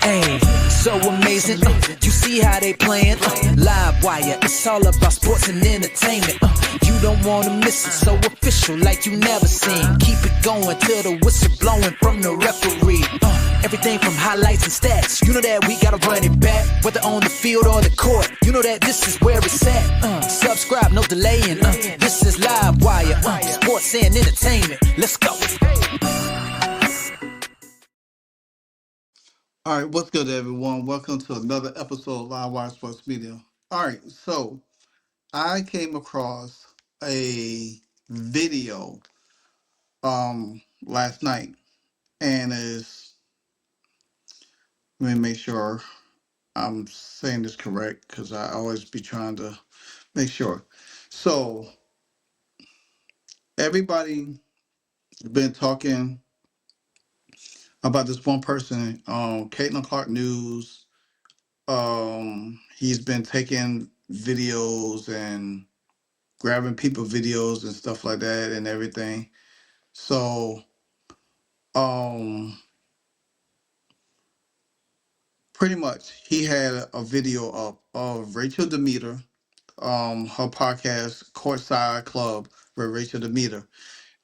Hey, so amazing. You see how they playing? Live wire, it's all about sports and entertainment. You don't wanna miss it, so official like you never seen. Keep it going till the whistle blowing from the referee. Everything from highlights and stats, you know that we gotta run it back. Whether on the field or the court, you know that this is where it's at. Subscribe, no delaying. This is Live Wire, sports and entertainment. Let's go. All right, what's good, everyone? Welcome to another episode of Live Wire Sports Media. All right, so I came across a video last night, and let me make sure I'm saying this correct because I always be trying to make sure. So everybody been talking about this one person, Caitlyn Clark News. He's been taking videos and grabbing people videos and stuff like that and everything. So pretty much he had a video up of Rachel DeMita, her podcast Courtside Club with Rachel DeMita.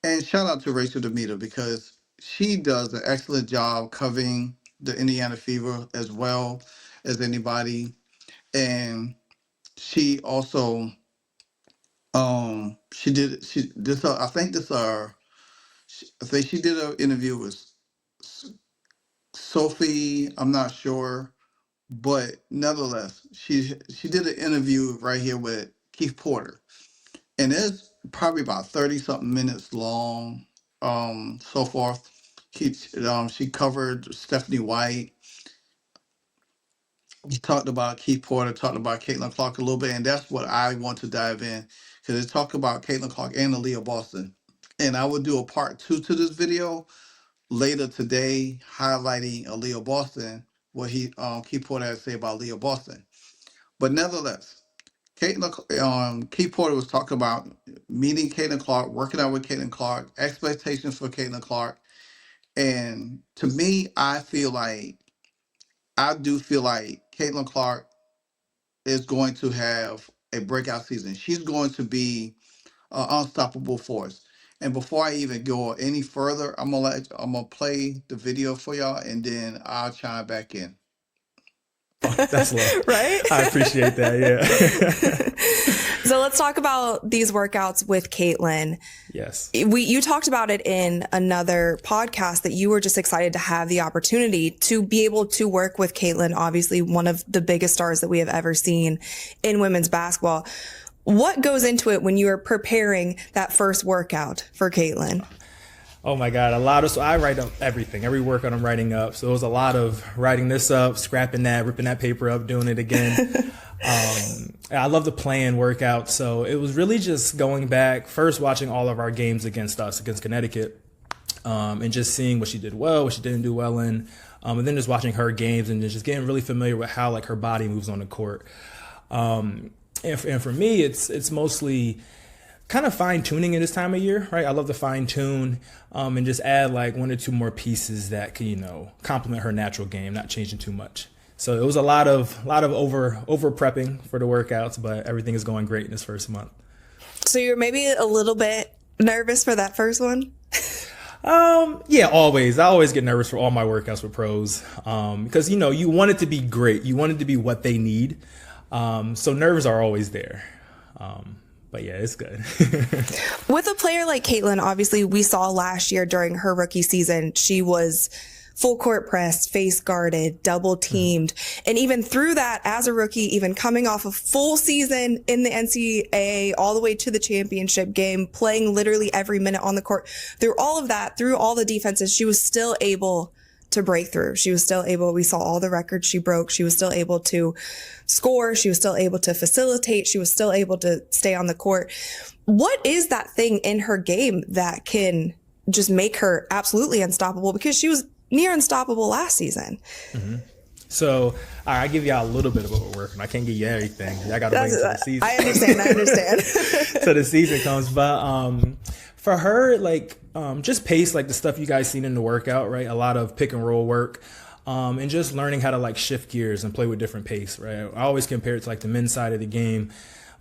And shout out to Rachel DeMita because she does an excellent job covering the Indiana Fever as well as anybody. And she also she did I think she did an interview with Sophie, I'm not sure, but nevertheless, she did an interview right here with Keith Porter, and it's probably about 30 something minutes long. So forth. She covered Stephanie White. He talked about Keith Porter, talked about Caitlyn Clark a little bit, and that's what I want to dive in because it talked about Caitlyn Clark and Aaliyah Boston. And I will do a part 2 to this video later today, highlighting Aaliyah Boston, what Keith Porter had to say about Aaliyah Boston. But nevertheless, Keith Porter was talking about meeting Caitlyn Clark, working out with Caitlyn Clark, expectations for Caitlyn Clark. And to me, I do feel like Caitlyn Clark is going to have a breakout season. She's going to be an unstoppable force. And before I even go any further, I'm gonna play the video for y'all, and then I'll chime back in. Oh, that's love. Right? I appreciate that. Yeah. So let's talk about these workouts with Caitlyn. Yes. You talked about it in another podcast that you were just excited to have the opportunity to be able to work with Caitlyn, obviously one of the biggest stars that we have ever seen in women's basketball. What goes into it when you are preparing that first workout for Caitlyn? Oh my God, so I write up everything, every workout I'm writing up. So it was a lot of writing this up, scrapping that, ripping that paper up, doing it again. I love the play-in workout. So it was really just going back, first watching all of our games against Connecticut, and just seeing what she did well, what she didn't do well in, and then just watching her games and just getting really familiar with how like her body moves on the court. And for me, it's mostly kind of fine tuning at this time of year, right? I love to fine tune and just add like 1 or 2 more pieces that can, complement her natural game, not changing too much. So it was a lot of over prepping for the workouts, but everything is going great in this first month. So you're maybe a little bit nervous for that first one? Yeah, always. I always get nervous for all my workouts with pros because, you want it to be great. You want it to be what they need. So nerves are always there. But yeah, it's good. With a player like Caitlyn, obviously we saw last year during her rookie season, she was full court press, face guarded, double teamed. And even through that as a rookie, even coming off a full season in the NCAA all the way to the championship game, playing literally every minute on the court, through all of that, through all the defenses, she was still able to break through. She was still able, we saw all the records she broke. She was still able to score. She was still able to facilitate. She was still able to stay on the court. What is that thing in her game that can just make her absolutely unstoppable? Because she was near unstoppable last season. Mm-hmm. So I give y'all a little bit of what we're working. I can't give you everything. I got to wait until the season. I understand. So the season comes. But for her, just pace, like the stuff you guys seen in the workout, right? A lot of pick and roll work. And just learning how to like shift gears and play with different pace, right? I always compare it to like the men's side of the game.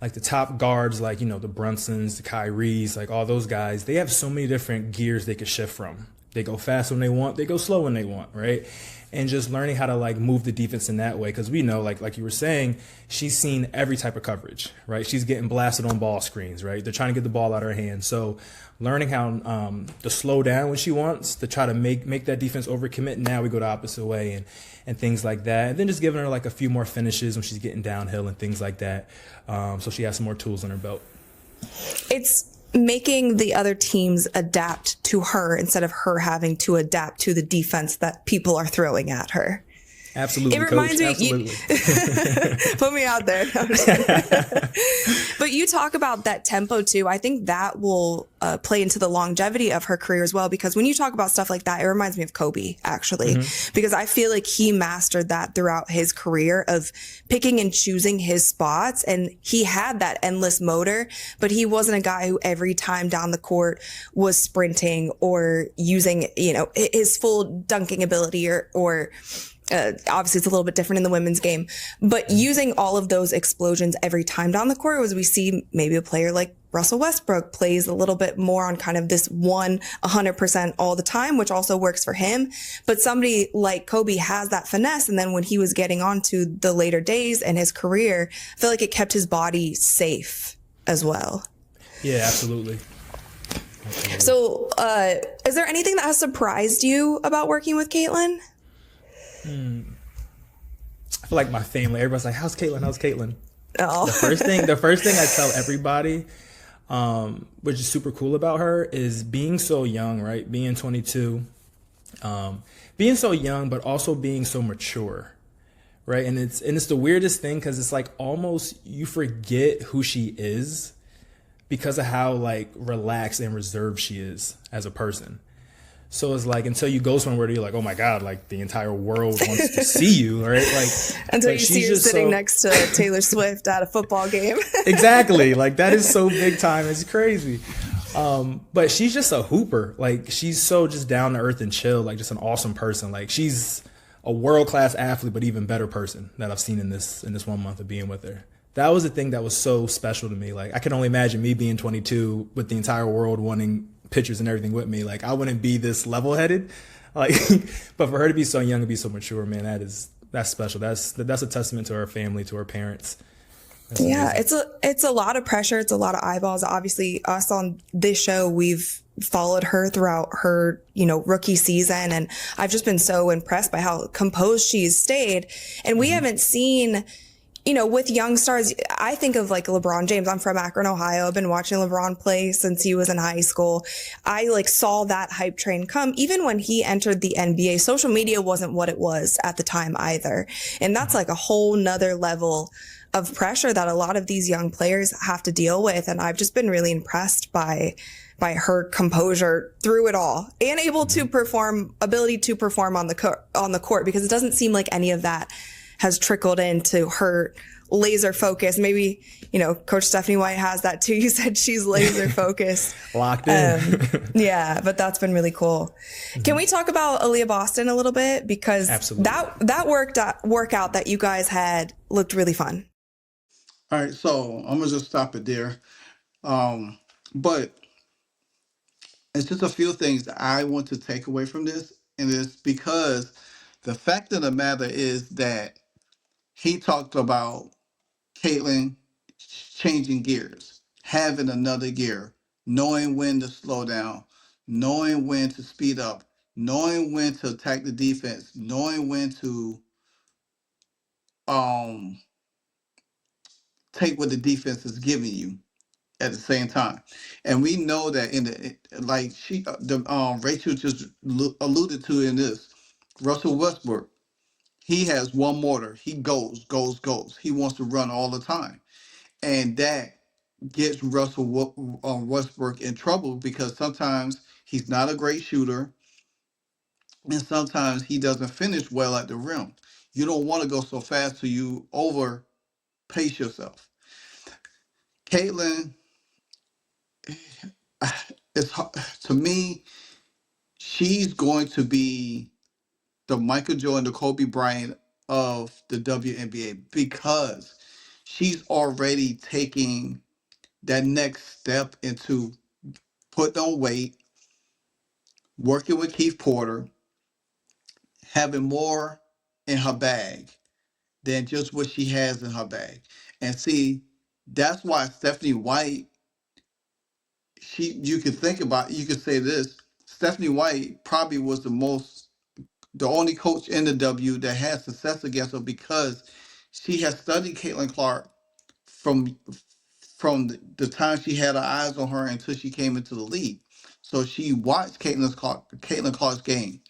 Like the top guards, like, you know, the Brunsons, the Kyries, like all those guys, they have so many different gears they could shift from. They go fast when they want, they go slow when they want, right? And just learning how to like move the defense in that way. Cause we know, like you were saying, she's seen every type of coverage, right? She's getting blasted on ball screens, right? They're trying to get the ball out of her hand. So learning how to slow down when she wants, to try to make that defense overcommit. Now we go the opposite way and things like that. And then just giving her like a few more finishes when she's getting downhill and things like that. So she has some more tools in her belt. It's making the other teams adapt to her instead of her having to adapt to the defense that people are throwing at her. Absolutely. It reminds Coach. me, Absolutely. put me out there. But you talk about that tempo too. I think that will play into the longevity of her career as well, because when you talk about stuff like that, it reminds me of Kobe, actually, because I feel like he mastered that throughout his career of picking and choosing his spots. And he had that endless motor, but he wasn't a guy who every time down the court was sprinting or using, you know, his full dunking ability or obviously it's a little bit different in the women's game, but using all of those explosions every time down the court, as we see maybe a player like Russell Westbrook plays a little bit more on kind of this 100% all the time, which also works for him. But somebody like Kobe has that finesse. And then when he was getting on to the later days in his career, I feel like it kept his body safe as well. Yeah, absolutely. So, is there anything that has surprised you about working with Caitlyn? I feel like my family, everybody's like, how's Caitlyn? How's Caitlyn? Oh. The first thing I tell everybody, which is super cool about her, is being so young, right? Being 22, being so young, but also being so mature, right? And it's the weirdest thing, because it's like almost you forget who she is because of how like relaxed and reserved she is as a person. So it's like, until you go somewhere, you're like, oh my God, like the entire world wants to see you, right? Like until you see her sitting next to Taylor Swift at a football game. Exactly. Like that is so big time. It's crazy. But she's just a hooper. Like she's so just down to earth and chill, like just an awesome person. Like she's a world-class athlete, but even better person that I've seen in this 1 month of being with her. That was the thing that was so special to me. Like I can only imagine me being 22 with the entire world wanting pictures and everything with me. Like I wouldn't be this level-headed, like, but for her to be so young and be so mature, man, that's special. That's a testament to her family, to her parents. Yeah, it's a lot of pressure. It's a lot of eyeballs. Obviously, us on this show, we've followed her throughout her, rookie season, and I've just been so impressed by how composed she's stayed. And we haven't seen, with young stars, I think of like LeBron James. I'm from Akron, Ohio. I've been watching LeBron play since he was in high school. I saw that hype train come. Even when he entered the NBA, social media wasn't what it was at the time either. And that's like a whole nother level of pressure that a lot of these young players have to deal with. And I've just been really impressed by her composure through it all, and ability to perform on the court, because it doesn't seem like any of that has trickled into her laser focus. Maybe, Coach Stephanie White has that too. You said she's laser focused. Locked in. Yeah, but that's been really cool. Can we talk about Aaliyah Boston a little bit? Because Absolutely. that workout that you guys had looked really fun. All right, so I'm gonna just stop it there. But it's just a few things that I want to take away from this, and it's because the fact of the matter is that he talked about Caitlyn changing gears, having another gear, knowing when to slow down, knowing when to speed up, knowing when to attack the defense, knowing when to take what the defense is giving you at the same time. And we know that Rachel just alluded to in this, Russell Westbrook, he has one motor. He goes. He wants to run all the time. And that gets Russell Westbrook in trouble, because sometimes he's not a great shooter, and sometimes he doesn't finish well at the rim. You don't want to go so fast so you overpace yourself. Caitlyn, to me, she's going to be the Michael Jordan, the Kobe Bryant of the WNBA, because she's already taking that next step into putting on weight, working with Keith Porter, having more in her bag than just what she has in her bag. And see, that's why Stephanie White, you could think about, you could say this, Stephanie White probably was the only coach in the W that had success against her, because she has studied Caitlin Clark from the time she had her eyes on her until she came into the league. So she watched Caitlin Clark's game.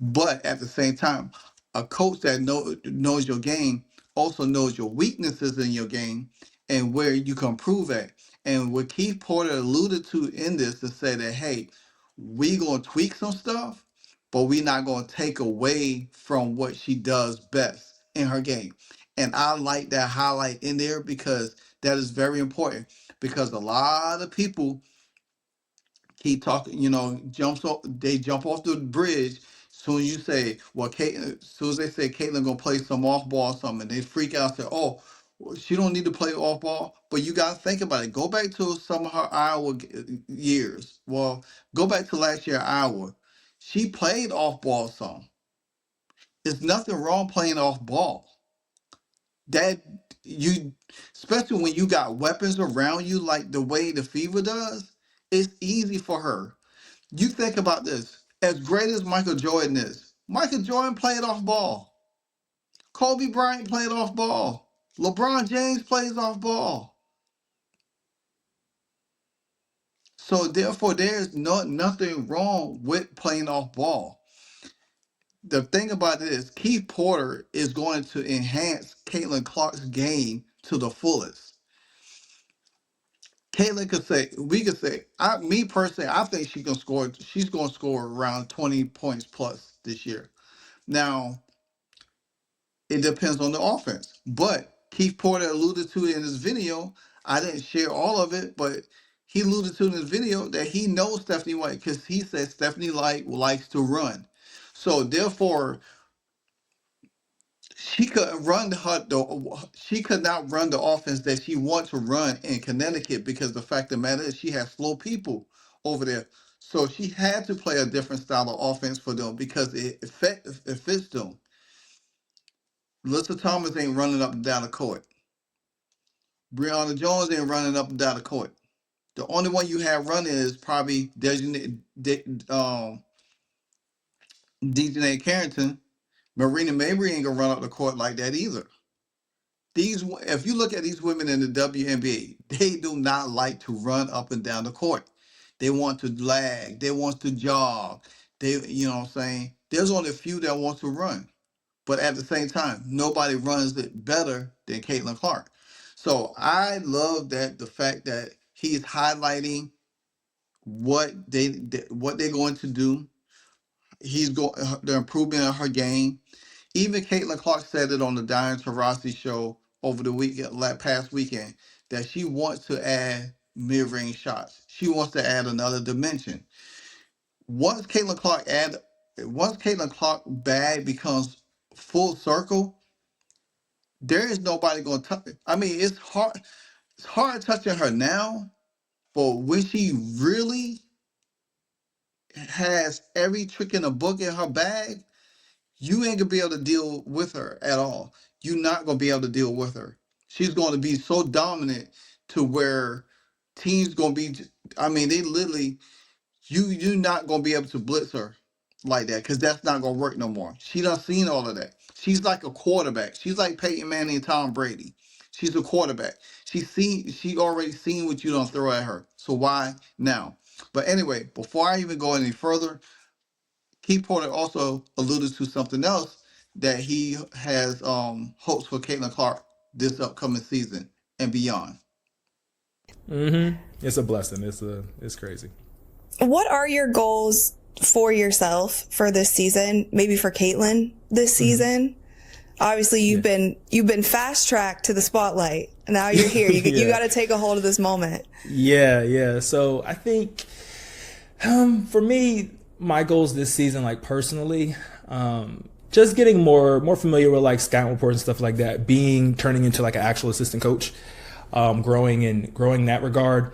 But at the same time, a coach that knows your game also knows your weaknesses in your game and where you can improve at. And what Keith Porter alluded to in this to say that, hey, we gonna tweak some stuff, but we not gonna take away from what she does best in her game. And I like that highlight in there, because that is very important. Because a lot of people keep talking, they jump off the bridge. Soon as you say, well, soon as they say Caitlyn gonna play some off ball or something, they freak out and say, oh, well, she don't need to play off ball. But you gotta think about it. Go back to some of her Iowa years. Well, go back to last year Iowa. She played off ball some. There's nothing wrong playing off ball. That you, especially when you got weapons around you like the way the Fever does, it's easy for her. You think about this. As great as Michael Jordan is, Michael Jordan played off ball. Kobe Bryant played off ball. LeBron James plays off ball. So therefore, there's nothing wrong with playing off ball. The thing about it is, Keith Porter is going to enhance Caitlin Clark's game to the fullest. Caitlin we could say, me personally, I think she's going to score around 20 points plus this year. Now, it depends on the offense. But Keith Porter alluded to it in his video. I didn't share all of it, but he alluded to in his video that he knows Stephanie White, because he said Stephanie White likes to run. So therefore, she could she could not run the offense that she wants to run in Connecticut, because the fact of the matter is she has slow people over there. So she had to play a different style of offense for them, because it fits them. Alyssa Thomas ain't running up and down the court. Breonna Jones ain't running up and down the court. The only one you have running is probably Dejanay Carrington. Marina Mabrey ain't gonna run up the court like that either. If you look at these women in the WNBA, they do not like to run up and down the court. They want to lag. They want to jog. You know what I'm saying? There's only a few that want to run. But at the same time, nobody runs it better than Caitlin Clark. So I love the fact that he's highlighting what they're going to do. The improvement of her game. Even Caitlin Clark said it on the Diane Taurasi show over the past weekend, that she wants to add mid-range shots. She wants to add another dimension. Once Caitlin Clark bag becomes full circle, there is nobody going to touch it. I mean, it's hard touching her now, but when she really has every trick in the book in her bag, you ain't gonna be able to deal with her at all. You're not gonna be able to deal with her. She's going to be so dominant to where teams gonna be. I mean, they literally, you're not gonna be able to blitz her like that, because that's not gonna work no more. She done seen all of that. She's like a quarterback. She's like Peyton Manning and Tom Brady. She's a quarterback. She already seen what you don't throw at her. So why now? But anyway, before I even go any further, Keith Porter also alluded to something else, that he has hopes for Caitlin Clark this upcoming season and beyond. It's a blessing. It's crazy. What are your goals for yourself for this season? Maybe for Caitlin this season? Obviously, you've been fast tracked to the spotlight. Now you're here. You got to take a hold of this moment. Yeah. So I think for me, my goals this season, like personally, Just getting more familiar with like scouting reports and stuff like that, turning into like an actual assistant coach, growing that regard.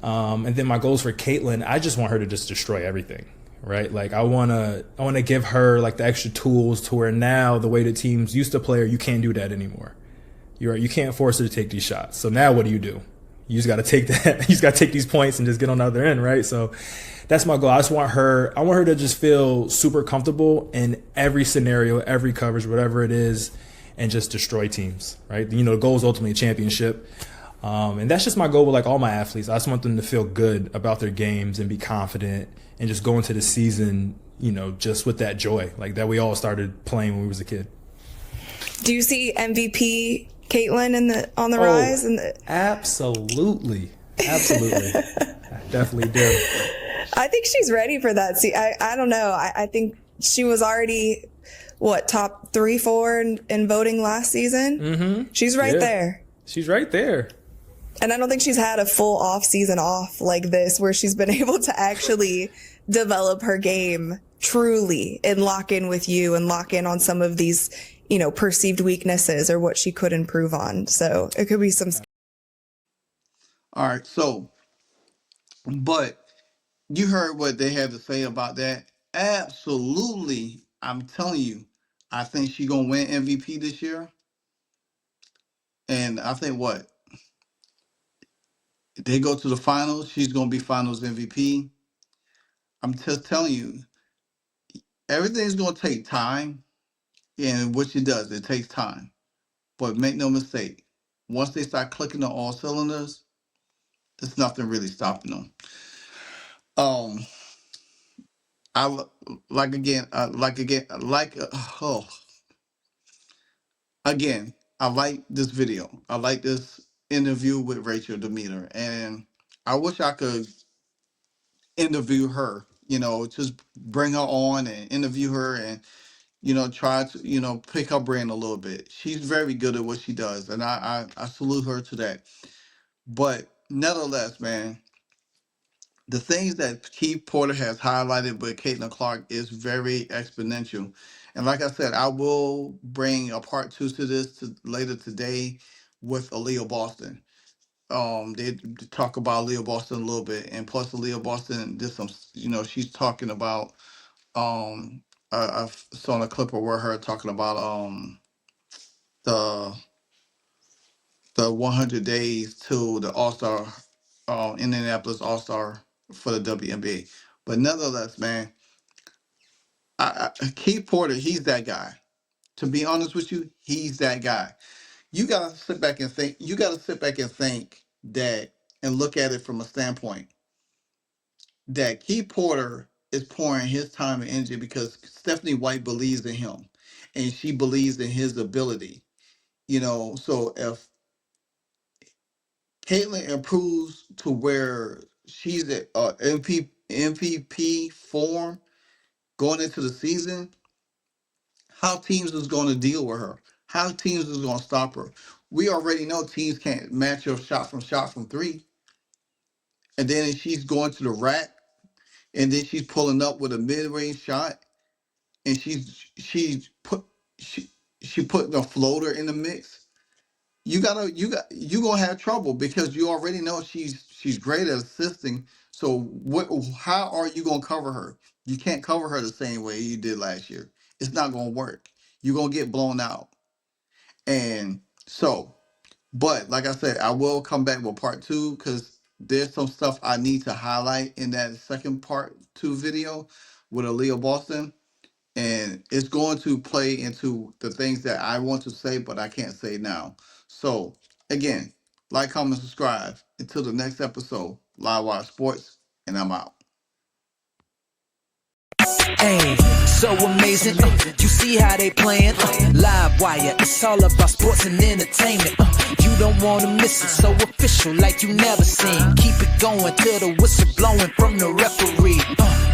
And then my goals for Caitlyn, I just want her to just destroy everything, right? Like I want to give her like the extra tools to where now the way the teams used to play her, you can't do that anymore. You're right. You can't force her to take these shots. So now what do? You just got to take that. You just got to take these points and just get on the other end, right? So that's my goal. I want her to just feel super comfortable in every scenario, every coverage, whatever it is, and just destroy teams, right? You know, the goal is ultimately a championship. And that's just my goal with like all my athletes. I just want them to feel good about their games and be confident and just go into the season, you know, just with that joy, like that we all started playing when we was a kid. Do you see MVP Caitlyn on the rise? Absolutely. I definitely do. I think she's ready for that. See, I don't know. I think she was already, top 3-4 in voting last season? Mm-hmm. She's right there. She's right there. And I don't think she's had a full off season off like this where she's been able to actually develop her game truly and lock in with you and lock in on some of these, you know, perceived weaknesses or what she could improve on. So it could be some. All right. So, but you heard what they had to say about that. Absolutely. I'm telling you, I think she's going to win MVP this year. And I think if they go to the finals, she's going to be finals MVP. I'm just telling you, everything's going to take time. And what she does, it takes time. But make no mistake, once they start clicking on all cylinders, there's nothing really stopping them. I again, I like this video. I like this interview with Rachel DeMita, and I wish I could interview her. You know, just bring her on and interview her, and try to pick her brain a little bit. She's very good at what she does, and I salute her to that. But nevertheless, man, the things that Keith Porter has highlighted with Caitlyn Clark is very exponential. And like I said, I will bring a part 2 to this later today with Aaliyah Boston. They talk about Aaliyah Boston a little bit, and plus Aaliyah Boston did some, she's talking about. I saw a clip of her talking about the 100 days to the All-Star, Indianapolis All-Star for the WNBA. But nonetheless, man, Keith Porter, he's that guy. To be honest with you, he's that guy. You gotta sit back and think. You gotta sit back and think that and look at it from a standpoint that Keith Porter is pouring his time and energy because Stephanie White believes in him, and she believes in his ability. So if Caitlyn improves to where she's at MVP form going into the season, how teams is going to deal with her? How teams is going to stop her? We already know teams can't match her shot from 3. And then she's going to the rack, and then she's pulling up with a mid-range shot, and she putting a floater in the mix. You gonna have trouble because you already know she's great at assisting. So how are you gonna cover her? You can't cover her the same way you did last year. It's not gonna work. You're gonna get blown out. And so, but like I said, I will come back with part 2 because there's some stuff I need to highlight in that second part 2 video with Aaliyah Boston. And it's going to play into the things that I want to say, but I can't say now. So, again, like, comment, subscribe. Until the next episode, Live Wire Sports, and I'm out. Hey, so amazing. You see how they playing? Live Wire, it's all about sports and entertainment. You don't want to miss it, so official like you never seen. Keep it going till the whistle blowing from the referee.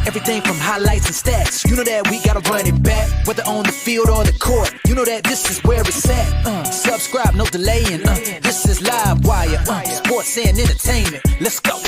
Everything from highlights and stats. You know that we gotta run it back, whether on the field or the court. You know that this is where it's at. Subscribe, no delaying. This is Live Wire, sports and entertainment. Let's go.